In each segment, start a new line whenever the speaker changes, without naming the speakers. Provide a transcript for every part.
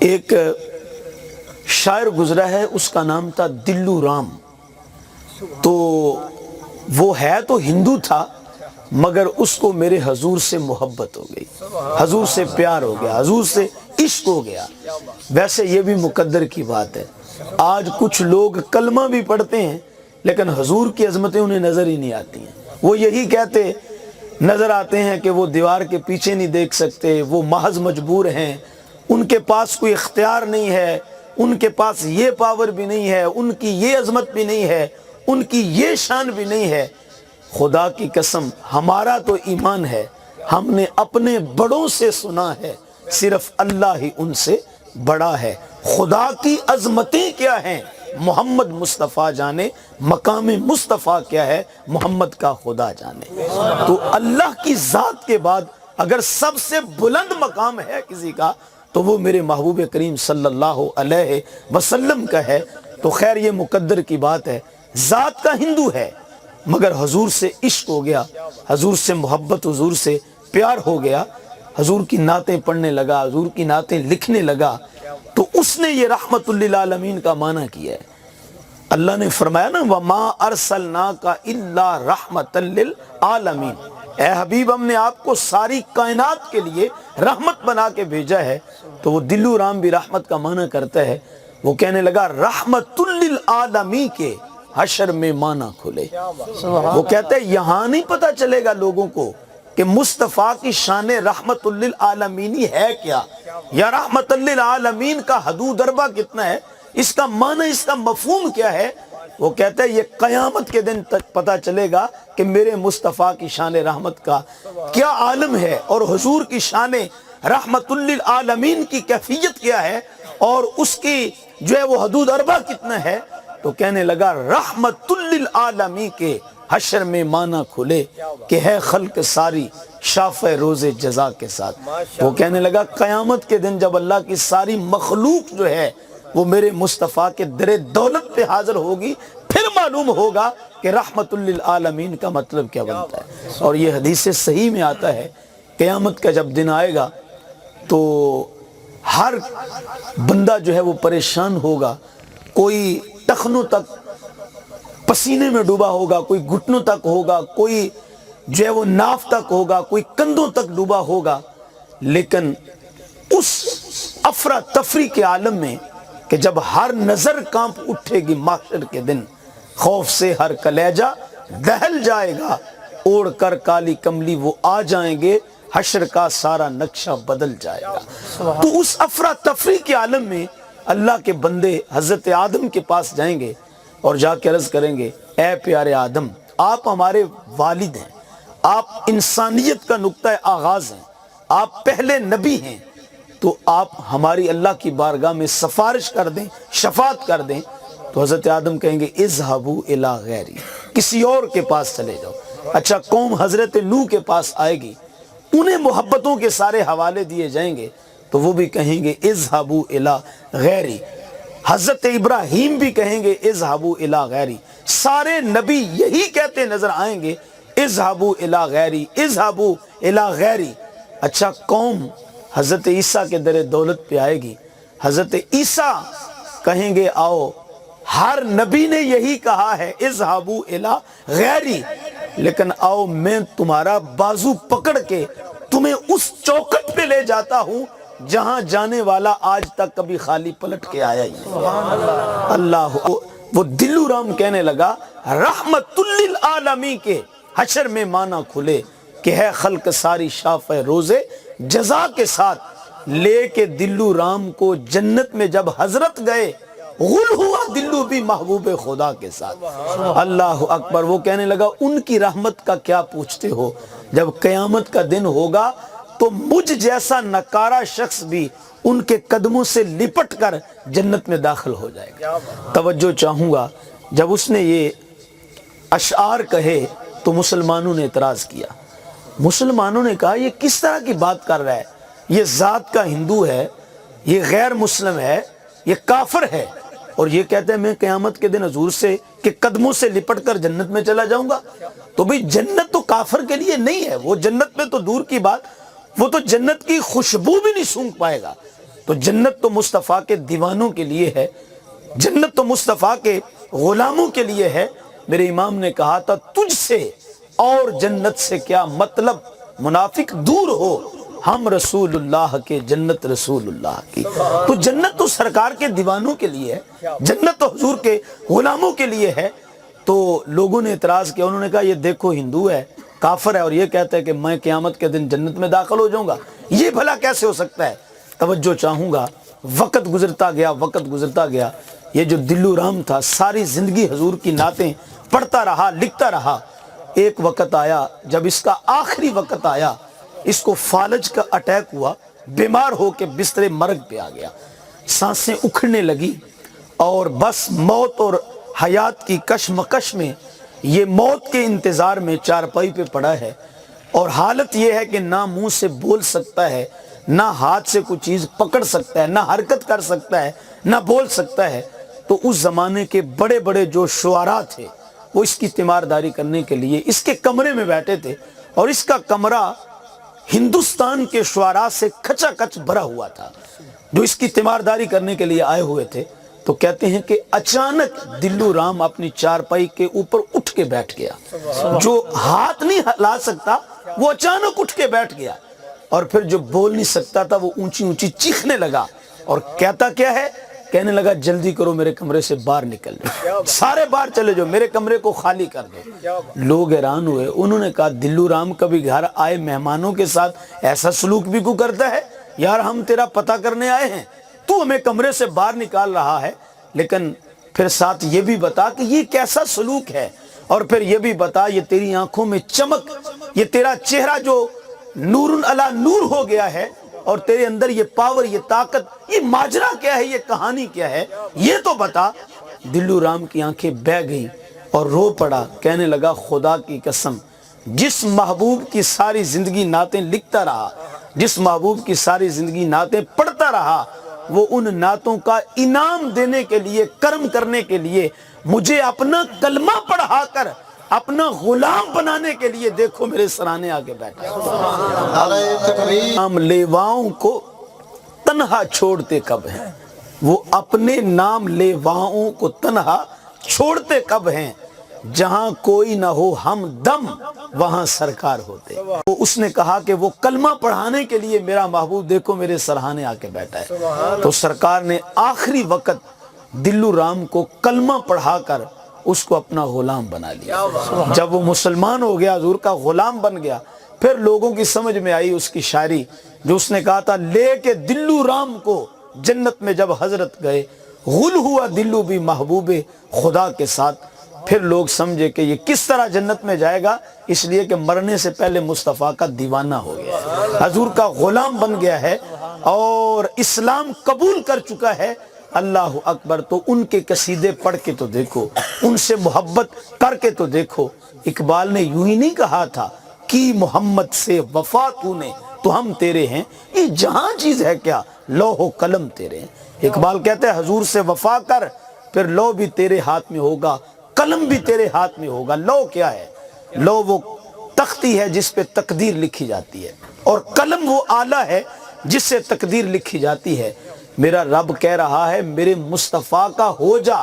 ایک شاعر گزرا ہے، اس کا نام تھا دلو رام. تو وہ ہے تو ہندو تھا، مگر اس کو میرے حضور سے محبت ہو گئی، حضور سے پیار ہو گیا، حضور سے عشق ہو گیا. ویسے یہ بھی مقدر کی بات ہے. آج کچھ لوگ کلمہ بھی پڑھتے ہیں لیکن حضور کی عظمتیں انہیں نظر ہی نہیں آتی ہیں. وہ یہی کہتے نظر آتے ہیں کہ وہ دیوار کے پیچھے نہیں دیکھ سکتے، وہ محض مجبور ہیں، ان کے پاس کوئی اختیار نہیں ہے، ان کے پاس یہ پاور بھی نہیں ہے، ان کی یہ عظمت بھی نہیں ہے، ان کی یہ شان بھی نہیں ہے. خدا کی قسم ہمارا تو ایمان ہے، ہم نے اپنے بڑوں سے سنا ہے صرف اللہ ہی ان سے بڑا ہے. خدا کی عظمتیں کیا ہیں محمد مصطفیٰ جانے، مقام مصطفیٰ کیا ہے محمد کا خدا جانے. تو اللہ کی ذات کے بعد اگر سب سے بلند مقام ہے کسی کا تو وہ میرے محبوب کریم صلی اللہ علیہ وسلم کا ہے. تو خیر یہ مقدر کی بات ہے. ذات کا ہندو ہے مگر حضور سے عشق ہو گیا، حضور سے محبت، حضور سے پیار ہو گیا، حضور کی نعتیں پڑھنے لگا، حضور کی نعتیں لکھنے لگا. تو اس نے یہ رحمت للعالمین کا معنی کیا ہے. اللہ نے فرمایا نا وَمَا أَرْسَلْنَاكَ إِلَّا رَحْمَةً لِلْعَالَمِينَ، اے حبیب ہم نے آپ کو ساری کائنات کے لیے رحمت بنا کے بھیجا ہے. تو وہ دلو رام بھی رحمت کا معنی کرتا ہے. وہ کہنے لگا رحمت للعالمین کے حشر میں معنی کھلے. وہ کہتے ہیں یہاں نہیں پتہ چلے گا لوگوں کو کہ مصطفیٰ کی شان رحمت للعالمینی ہے کیا، یا رحمت للعالمین کا حدود اربع کتنا ہے، اس کا معنی، اس کا مفہوم کیا ہے. وہ کہتے ہیں یہ قیامت کے دن تک پتہ چلے گا کہ میرے مصطفیٰ کی شان رحمت کا کیا عالم ہے اور حضور کی شان رحمت للعالمین کی کیفیت کیا ہے اور اس کی جو ہے وہ حدود اربع کتنا ہے. تو کہنے لگا رحمت للعالمین کے حشر میں معنی کھلے کہ ہے خلق ساری شافع روز جزا کے ساتھ. وہ کہنے لگا قیامت کے دن جب اللہ کی ساری مخلوق جو ہے وہ میرے مصطفیٰ کے در دولت پہ حاضر ہوگی، پھر معلوم ہوگا کہ رحمت للعالمین کا مطلب کیا بنتا ہے. اور یہ حدیث صحیح میں آتا ہے قیامت کا جب دن آئے گا تو ہر بندہ جو ہے وہ پریشان ہوگا. کوئی ٹخنوں تک پسینے میں ڈوبا ہوگا، کوئی گھٹنوں تک ہوگا، کوئی جو ہے وہ ناف تک ہوگا، کوئی کندھوں تک ڈوبا ہوگا. لیکن اس افراتفری کے عالم میں کہ جب ہر نظر کانپ اٹھے گی محشر کے دن، خوف سے ہر کلیجہ دہل جائے گا، اوڑھ کر کالی کملی وہ آ جائیں گے، حشر کا سارا نقشہ بدل جائے گا. تو اس افراتفری کے عالم میں اللہ کے بندے حضرت آدم کے پاس جائیں گے اور جا کے عرض کریں گے اے پیارے آدم، آپ ہمارے والد ہیں، آپ انسانیت کا نقطہ آغاز ہیں، آپ پہلے نبی ہیں، تو آپ ہماری اللہ کی بارگاہ میں سفارش کر دیں، شفاعت کر دیں. تو حضرت آدم کہیں گے اذهبوا الی غیری، کسی اور کے پاس چلے جاؤ. اچھا قوم حضرت نوح کے پاس آئے گی، انہیں محبتوں کے سارے حوالے دیے جائیں گے تو وہ بھی کہیں گے اذهبوا الی غیری. حضرت ابراہیم بھی کہیں گے اذهبوا الی غیری. سارے نبی یہی کہتے نظر آئیں گے اذهبوا الی غیری، اذهبوا الی غیری. اچھا قوم حضرت عیسیٰ کے در دولت پہ آئے گی، حضرت عیسیٰ کہیں گے آؤ، ہر نبی نے یہی کہا ہے اذهبوا الی غیری، لیکن آؤ میں تمہارا بازو پکڑ کے تمہیں اس چوکٹ پہ لے جاتا ہوں جہاں جانے والا آج تک کبھی خالی پلٹ کے آیا ہی. اللہ وہ دلو رام کہنے لگا رحمت للعالمین کے حشر میں معنی کھلے کہ ہے خلق ساری شافع روزے جزا کے ساتھ. لے کے دلو رام کو جنت میں جب حضرت گئے غل ہوا دلو بھی محبوب خدا کے ساتھ. اللہ اکبر. وہ کہنے لگا ان کی رحمت کا کیا پوچھتے ہو، جب قیامت کا دن ہوگا تو مجھ جیسا نکارا شخص بھی ان کے قدموں سے لپٹ کر جنت میں داخل ہو جائے گا. توجہ چاہوں گا جب اس نے یہ اشعار کہے تو مسلمانوں نے اعتراض کیا. مسلمانوں نے کہا یہ کس طرح کی بات کر رہا ہے، یہ ذات کا ہندو ہے، یہ غیر مسلم ہے، یہ کافر ہے، اور یہ کہتے ہیں میں قیامت کے دن حضور سے کہ قدموں سے لپٹ کر جنت میں چلا جاؤں گا. تو بھئی جنت تو کافر کے لیے نہیں ہے، وہ جنت میں تو دور کی بات، وہ تو جنت کی خوشبو بھی نہیں سونگھ پائے گا. تو جنت تو مصطفیٰ کے دیوانوں کے لیے ہے، جنت تو مصطفیٰ کے غلاموں کے لیے ہے۔ میرے امام نے کہا تھا تجھ سے اور جنت سے کیا مطلب، منافق دور ہو، ہم رسول اللہ کے، جنت رسول اللہ کی۔ تو جنت تو سرکار کے دیوانوں کے لیے ہے، جنت تو حضور کے غلاموں کے لیے ہے۔ تو لوگوں نے اعتراض کیا، انہوں نے کہا یہ دیکھو ہندو ہے، کافر ہے، اور یہ کہتا ہے کہ میں قیامت کے دن جنت میں داخل ہو جاؤں گا، یہ بھلا کیسے ہو سکتا ہے؟ توجہ چاہوں گا، وقت گزرتا گیا، وقت گزرتا گیا، یہ جو دلو رام تھا ساری زندگی حضور کی نعتیں پڑھتا رہا، لکھتا رہا۔ ایک وقت آیا جب اس کا آخری وقت آیا، اس کو فالج کا اٹیک ہوا، بیمار ہو کے بستر مرگ پہ آ گیا، سانسیں اکھڑنے لگی، اور بس موت اور حیات کی کشمکش میں، یہ موت کے انتظار میں چارپائی پہ پڑا ہے، اور حالت یہ ہے کہ نہ منہ سے بول سکتا ہے، نہ ہاتھ سے کوئی چیز پکڑ سکتا ہے، نہ حرکت کر سکتا ہے، نہ بول سکتا ہے۔ تو اس زمانے کے بڑے بڑے جو شعراء تھے وہ اس کی تیمارداری کرنے کے لیے اس کے کمرے میں بیٹھے تھے، اور اس کا کمرہ ہندوستان کے شعراء سے کھچا کچ بھرا ہوا تھا جو اس کی تیمارداری کرنے کے لیے آئے ہوئے تھے۔ تو کہتے ہیں کہ اچانک دلو رام اپنی چارپائی کے اوپر اٹھ کے بیٹھ گیا، جو ہاتھ نہیں ہلا سکتا وہ اچانک اٹھ کے بیٹھ گیا، اور پھر جو بول نہیں سکتا تھا وہ اونچی اونچی چیخنے لگا، اور کہتا کیا ہے، کہنے لگا جلدی کرو میرے کمرے سے باہر نکل جاؤ، سارے باہر چلے جاؤ، میرے کمرے کو خالی کر دو۔ لوگ حیران ہوئے، انہوں نے کہا دلو رام کبھی گھر آئے مہمانوں کے ساتھ ایسا سلوک بھی کو کرتا ہے؟ یار ہم تیرا پتہ کرنے آئے ہیں، تو ہمیں کمرے سے باہر نکال رہا ہے، لیکن پھر ساتھ یہ بھی بتا کہ یہ کیسا سلوک ہے، اور پھر یہ بھی بتا یہ تیری آنکھوں میں چمک، یہ تیرا چہرہ جو نور علی نور ہو گیا ہے، اور تیرے اندر یہ پاور، یہ طاقت، یہ ماجرا کیا ہے، یہ کہانی کیا ہے، یہ تو بتا۔ دلو رام کی آنکھیں بہہ گئیں اور رو پڑا، کہنے لگا خدا کی قسم، جس محبوب کی ساری زندگی نعتیں لکھتا رہا، جس محبوب کی ساری زندگی نعتیں پڑھتا رہا، وہ ان نعتوں کا انعام دینے کے لیے، کرم کرنے کے لیے مجھے اپنا کلمہ پڑھا کر اپنا غلام بنانے کے لیے دیکھو میرے سرانے آگے بیٹھا۔ نام لیواؤں کو تنہا چھوڑتے کب ہیں، وہ اپنے نام لیواؤں کو تنہا چھوڑتے کب ہیں، جہاں کوئی نہ ہو ہم دم وہاں سرکار ہوتے۔ تو اس نے کہا کہ وہ کلمہ پڑھانے کے لیے میرا محبوب دیکھو میرے سرہانے آ کے بیٹھا ہے۔ تو سرکار نے آخری وقت دلو رام کو کلمہ پڑھا کر اس کو اپنا غلام بنا لیا۔ جب وہ مسلمان ہو گیا، حضور کا غلام بن گیا، پھر لوگوں کی سمجھ میں آئی اس کی شاعری جو اس نے کہا تھا، لے کے دلو رام کو جنت میں جب حضرت گئے، غل ہوا دلو بھی محبوب خدا کے ساتھ۔ پھر لوگ سمجھے کہ یہ کس طرح جنت میں جائے گا، اس لیے کہ مرنے سے پہلے مصطفیٰ کا دیوانہ ہو گیا ہے، حضور کا غلام بن گیا ہے، اور اسلام قبول کر چکا ہے۔ اللہ اکبر۔ تو ان کے قصیدے پڑھ کے تو دیکھو، ان سے محبت کر کے تو دیکھو۔ اقبال نے یوں ہی نہیں کہا تھا کہ محمد سے وفا تو نے تو ہم تیرے ہیں، یہ جہاں چیز ہے کیا، لوح و قلم تیرے ہیں۔ اقبال کہتے ہیں حضور سے وفا کر، پھر لوح بھی تیرے ہاتھ میں ہوگا، قلم بھی تیرے ہاتھ میں ہوگا۔ لوح کیا ہے؟ لوح وہ تختی ہے جس پہ تقدیر لکھی جاتی ہے، اور قلم وہ آلہ ہے جس سے تقدیر لکھی جاتی ہے۔ میرا رب کہہ رہا ہے میرے مصطفیٰ کا ہو جا،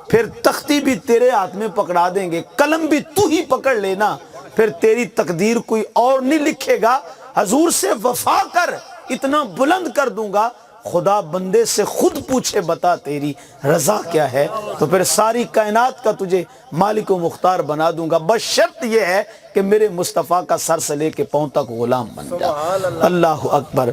پھر تختی بھی تیرے ہاتھ میں پکڑا دیں گے، قلم بھی تو ہی پکڑ لینا، پھر تیری تقدیر کوئی اور نہیں لکھے گا۔ حضور سے وفا کر، اتنا بلند کر دوں گا، خدا بندے سے خود پوچھے بتا تیری رضا کیا ہے، تو پھر ساری کائنات کا تجھے مالک و مختار بنا دوں گا، بس شرط یہ ہے کہ میرے مصطفیٰ کا سر سے لے کے پاؤں تک غلام بن جا۔ اللہ اکبر۔